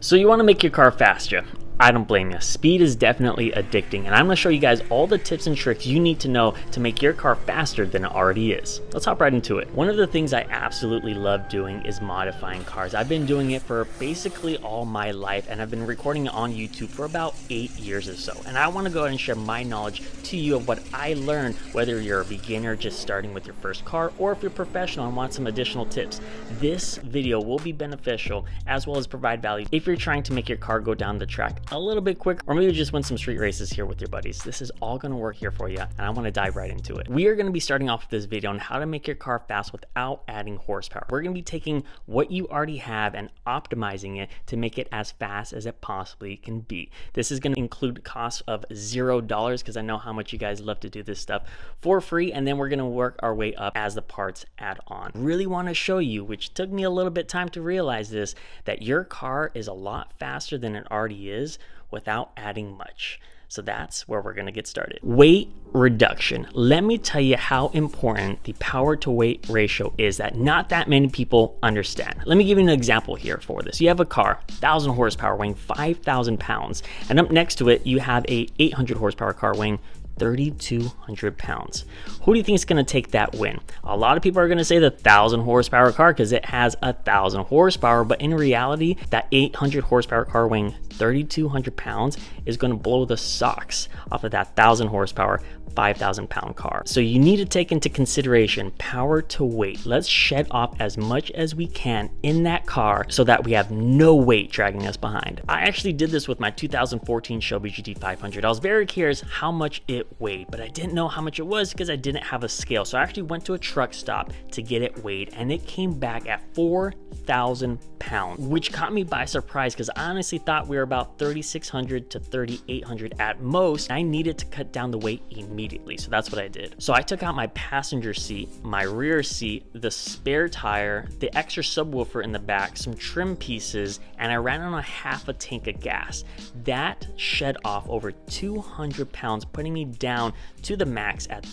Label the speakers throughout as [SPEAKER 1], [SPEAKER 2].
[SPEAKER 1] So you want to make your car faster. I don't blame you. Speed is definitely addicting, and I'm going to show you guys all the tips and tricks you need to know to make your car faster than it already is. Let's hop right into it. One of the things I absolutely love doing is modifying cars. I've been doing it for basically all my life, and I've been recording it on YouTube for about 8 years or so. And I want to go ahead and share my knowledge to you of what I learned, whether you're a beginner just starting with your first car, or if you're professional and want some additional tips. This video will be beneficial as well as provide value if you're trying to make your car go down the track a little bit quicker, or maybe just win some street races here with your buddies. This is all going to work here for you, and I want to dive right into it. We are going to be starting off with this video on how to make your car fast without adding horsepower. We're going to be taking what you already have and optimizing it to make it as fast as it possibly can be. This is going to include costs of $0 because I know how much you guys love to do this stuff for free, and then we're going to work our way up as the parts add on. Really want to show you, which took me a little bit time to realize this, that your car is a lot faster than it already is without adding much. So that's where we're going to get started. Weight reduction. Let me tell you how important the power to weight ratio is that not that many people understand. Let me give you an example here for this. You have a car, 1,000 horsepower weighing 5,000 pounds, and up next to it, you have a 800 horsepower car weighing 3,200 pounds. Who do you think is going to take that win? A lot of people are going to say the 1,000 horsepower car because it has 1,000 horsepower, but in reality, that 800 horsepower car weighing 3,200 pounds is going to blow the socks off of that 1,000 horsepower 5,000 pound car. So you need to take into consideration power to weight. Let's shed off as much as we can in that car so that we have no weight dragging us behind. I actually did this with my 2014 Shelby GT500. I was very curious how much it weighed, but I didn't know how much it was because I didn't have a scale. So I actually went to a truck stop to get it weighed, and it came back at 4,000 pounds, which caught me by surprise because I honestly thought we were about 3,600 to 3,800 at most. I needed to cut down the weight immediately, so that's what I did. So I took out my passenger seat, my rear seat, the spare tire, the extra subwoofer in the back, some trim pieces, and I ran on a half a tank of gas. That shed off over 200 pounds, putting me down to the max at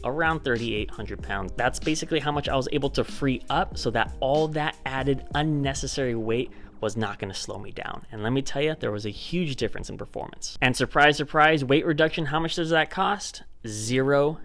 [SPEAKER 1] around 3,800 pounds. That's basically how much I was able to free up so that all that added unnecessary weight was not going to slow me down. And let me tell you, there was a huge difference in performance. And surprise, surprise, weight reduction, how much does that cost? $0.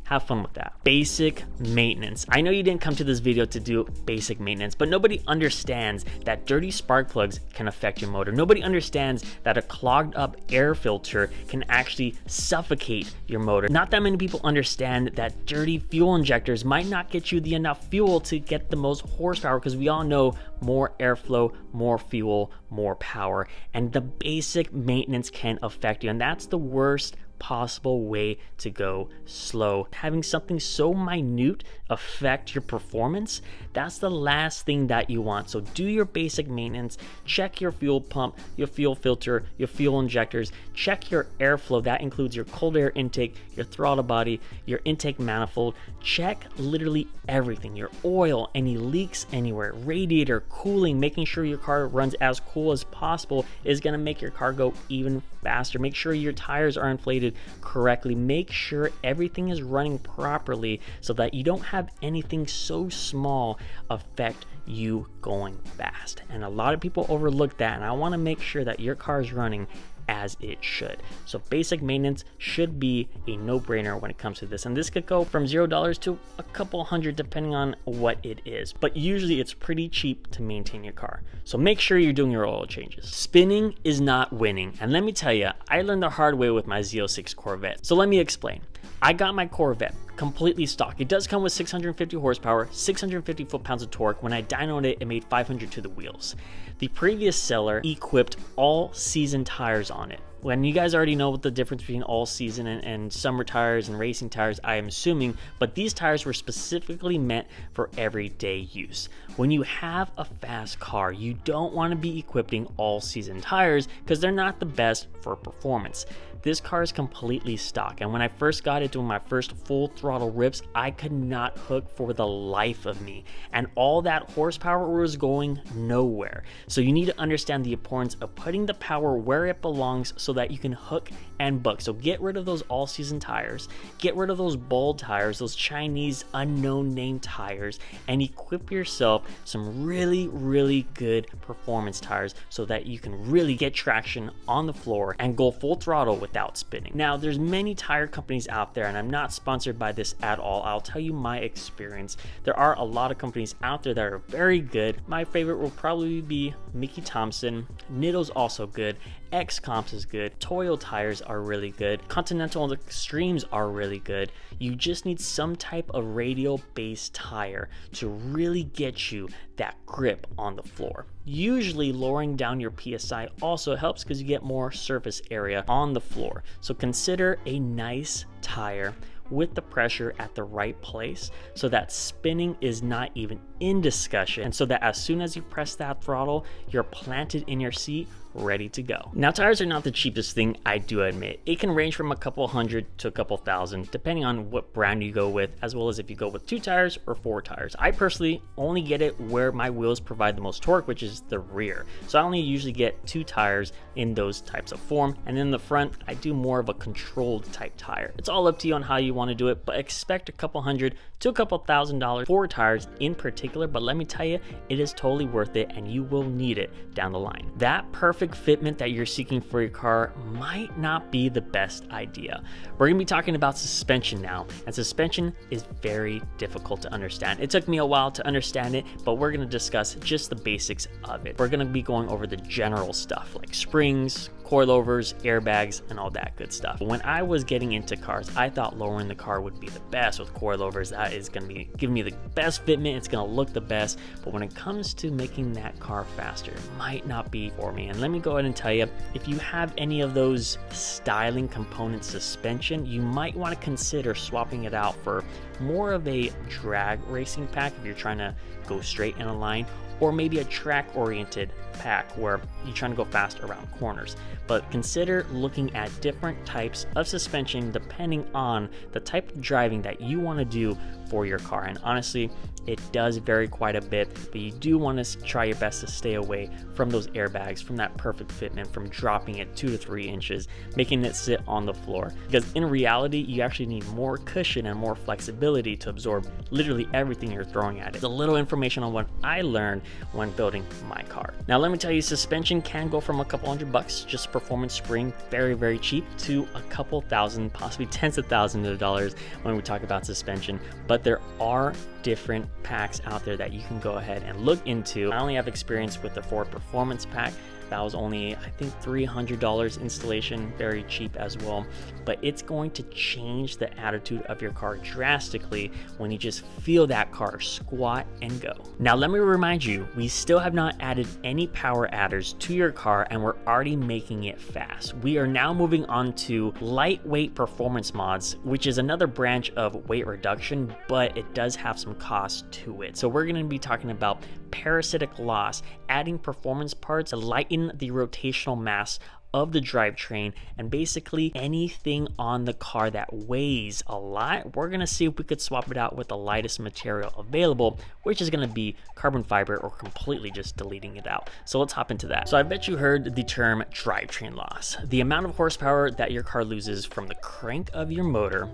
[SPEAKER 1] Have fun with that. Basic maintenance. I know you didn't come to this video to do basic maintenance, but nobody understands that dirty spark plugs can affect your motor. Nobody understands that a clogged up air filter can actually suffocate your motor. Not that many people understand that dirty fuel injectors might not get you the enough fuel to get the most horsepower, because we all know more airflow, more fuel, more power, and the basic maintenance can affect you, and that's the worst possible way to go slow. Having something so minute affect your performance, that's the last thing that you want. So do your basic maintenance, check your fuel pump, your fuel filter, your fuel injectors, check your airflow. That includes your cold air intake, your throttle body, your intake manifold. Check literally everything, your oil, any leaks anywhere, radiator, cooling. Making sure your car runs as cool as possible is going to make your car go even faster. Make sure your tires are inflated correctly. Make sure everything is running properly so that you don't have anything so small affect you going fast. And a lot of people overlook that, and I want to make sure that your car is running as it should. So basic maintenance should be a no-brainer when it comes to this, and this could go from $0 to a couple hundred depending on what it is, but usually it's pretty cheap to maintain your car. So make sure you're doing your oil changes. Spinning is not winning, and let me tell you, I learned the hard way with my Z06 Corvette. So let me explain. I got my Corvette completely stock. It does come with 650 horsepower, 650 foot-pounds of torque. When I dynoed it, it made 500 to the wheels. The previous seller equipped all-season tires on it. When you guys already know what the difference between all-season and summer tires and racing tires, I am assuming, but these tires were specifically meant for everyday use. When you have a fast car, you don't want to be equipping all-season tires because they're not the best for performance. This car is completely stock, and when I first got it doing my first full throttle rips, I could not hook for the life of me, and all that horsepower was going nowhere. So you need to understand the importance of putting the power where it belongs so so that you can hook and buck. So get rid of those all-season tires, get rid of those bald tires, those Chinese unknown name tires, and equip yourself some really good performance tires so that you can really get traction on the floor and go full throttle without spinning. Now, there's many tire companies out there, and I'm not sponsored by this at all. I'll tell you my experience. There are a lot of companies out there that are very good. My favorite will probably be Mickey Thompson. Nitto's also good. X-Comps is good. Toyo tires are really good. Continental Extremes are really good. You just need some type of radial based tire to really get you that grip on the floor. Usually lowering down your PSI also helps because you get more surface area on the floor. So consider a nice tire with the pressure at the right place so that spinning is not even in discussion, and so that as soon as you press that throttle, you're planted in your seat, ready to go. Now, tires are not the cheapest thing, I do admit. It can range from a couple hundred to a couple thousand depending on what brand you go with, as well as if you go with 2 tires or 4 tires. I personally only get it where my wheels provide the most torque, which is the rear. So I only usually get 2 tires in those types of form, and in the front I do more of a controlled type tire. It's all up to you on how you want to do it, but expect a couple hundred to a couple $1,000 for tires in particular. But let me tell you, it is totally worth it, and you will need it down the line. That perfect fitment that you're seeking for your car might not be the best idea. We're gonna be talking about suspension now, and suspension is very difficult to understand. It took me a while to understand it, but we're gonna discuss just the basics of it. We're gonna be going over the general stuff like springs, coilovers, airbags, and all that good stuff. When I was getting into cars, I thought lowering the car would be the best with coilovers. That is going to be giving me the best fitment. It's going to look the best. But when it comes to making that car faster, it might not be for me. And let me go ahead and tell you, if you have any of those styling component suspension, you might want to consider swapping it out for more of a drag racing pack if you're trying to go straight in a line, or maybe a track oriented pack where you're trying to go fast around corners. But consider looking at different types of suspension depending on the type of driving that you want to do for your car. And honestly, it does vary quite a bit, but you do want to try your best to stay away from those airbags, from that perfect fitment, from dropping it 2 to 3 inches, making it sit on the floor. Because in reality, you actually need more cushion and more flexibility to absorb literally everything you're throwing at it. It's a little information on what I learned when building my car. Now, let me tell you, suspension can go from a couple $100, just performance spring, very cheap, to a couple thousand, possibly tens of thousands of dollars when we talk about suspension. But there are different packs out there that you can go ahead and look into. I only have experience with the Ford Performance Pack. That was only, I think, $300 installation, very cheap as well. But it's going to change the attitude of your car drastically when you just feel that car squat and go. Now, let me remind you, we still have not added any power adders to your car, and we're already making it fast. We are now moving on to lightweight performance mods, which is another branch of weight reduction, but it does have some cost to it. So we're going to be talking about parasitic loss, adding performance parts to lighten the rotational mass of the drivetrain, and basically anything on the car that weighs a lot, we're gonna see if we could swap it out with the lightest material available, which is gonna be carbon fiber, or completely just deleting it out. So let's hop into that. So I bet you heard the term drivetrain loss. The amount of horsepower that your car loses from the crank of your motor,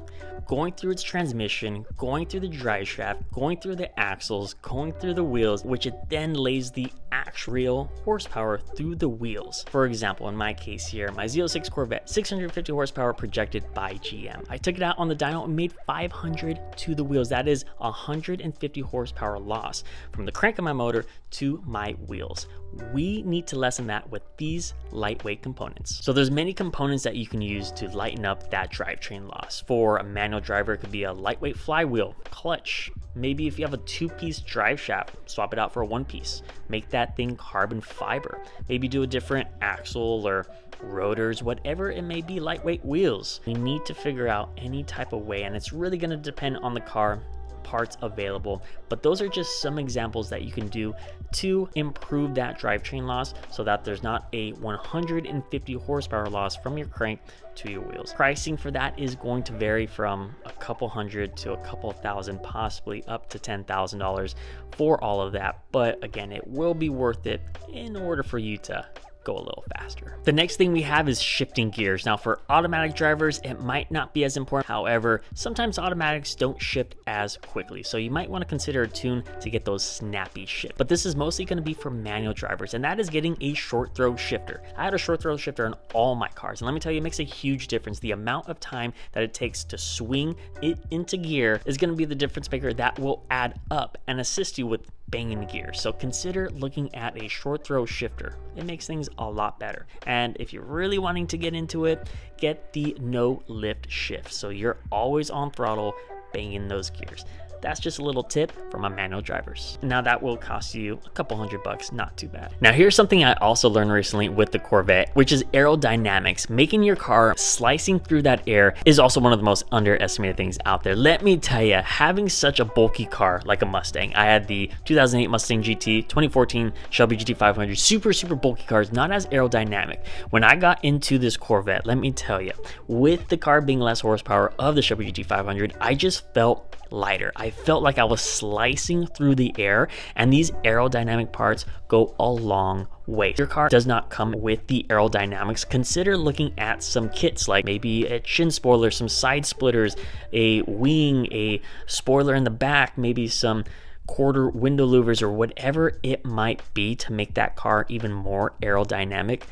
[SPEAKER 1] going through its transmission, going through the drive shaft, going through the axles, going through the wheels, which it then lays the actual horsepower through the wheels. For example, in my case here, my Z06 Corvette, 650 horsepower projected by GM. I took it out on the dyno and made 500 to the wheels. That is 150 horsepower loss from the crank of my motor to my wheels. We need to lessen that with these lightweight components. So there's many components that you can use to lighten up that drivetrain loss. For a manual driver, it could be a lightweight flywheel, clutch. Maybe if you have a 2-piece drive shaft, swap it out for a 1-piece. Make that thing carbon fiber. Maybe do a different axle or rotors, whatever it may be, lightweight wheels. You need to figure out any type of way, and it's really going to depend on the car, parts available, but those are just some examples that you can do to improve that drivetrain loss so that there's not a 150 horsepower loss from your crank to your wheels. Pricing for that is going to vary from a couple hundred to a couple thousand, possibly up to $10,000 for all of that, but again, it will be worth it in order for you to go a little faster. The next thing we have is shifting gears. Now for automatic drivers, it might not be as important. However, sometimes automatics don't shift as quickly. So you might want to consider a tune to get those snappy shifts. But this is mostly going to be for manual drivers, and that is getting a short throw shifter. I had a short throw shifter in all my cars, and let me tell you, it makes a huge difference. The amount of time that it takes to swing it into gear is going to be the difference maker that will add up and assist you with banging the gears. So consider looking at a short throw shifter. It makes things a lot better. And if you're really wanting to get into it, get the no lift shift. So you're always on throttle banging those gears. That's just a little tip for my manual drivers. Now that will cost you a couple $100, not too bad. Now here's something I also learned recently with the Corvette, which is aerodynamics. Making your car slicing through that air is also one of the most underestimated things out there. Let me tell you, having such a bulky car like a Mustang, I had the 2008 Mustang GT, 2014 Shelby GT500, super bulky cars, not as aerodynamic. When I got into this Corvette, let me tell you, with the car being less horsepower of the Shelby GT500, I just felt lighter. I felt like I was slicing through the air, and these aerodynamic parts go a long way. If your car does not come with the aerodynamics, consider looking at some kits, like maybe a chin spoiler, some side splitters, a wing, a spoiler in the back, maybe some quarter window louvers, or whatever it might be to make that car even more aerodynamic.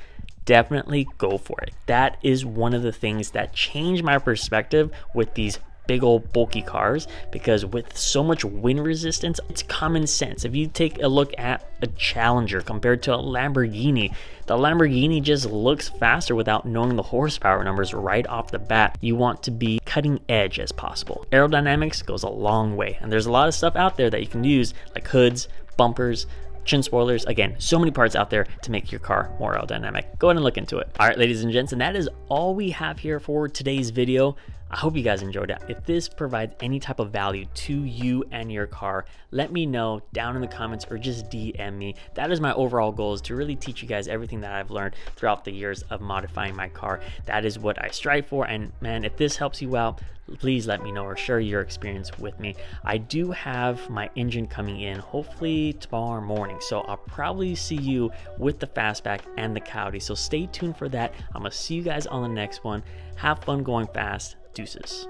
[SPEAKER 1] Definitely go for it. That is one of the things that changed my perspective with these big old bulky cars, because with so much wind resistance, it's common sense. If you take a look at a Challenger compared to a Lamborghini, the Lamborghini just looks faster without knowing the horsepower numbers right off the bat. You want to be cutting edge as possible. Aerodynamics goes a long way, and there's a lot of stuff out there that you can use, like hoods, bumpers, chin spoilers. Again, so many parts out there to make your car more aerodynamic. Go ahead and look into it. All right, ladies and gents, and that is all we have here for today's video. I hope you guys enjoyed it. If this provides any type of value to you and your car, let me know down in the comments or just DM me. That is my overall goal, is to really teach you guys everything that I've learned throughout the years of modifying my car. That is what I strive for. And man, if this helps you out, please let me know or share your experience with me. I do have my engine coming in hopefully tomorrow morning, so I'll probably see you with the fastback and the coyote. So stay tuned for that. I'm gonna see you guys on the next one. Have fun going fast. Deuces.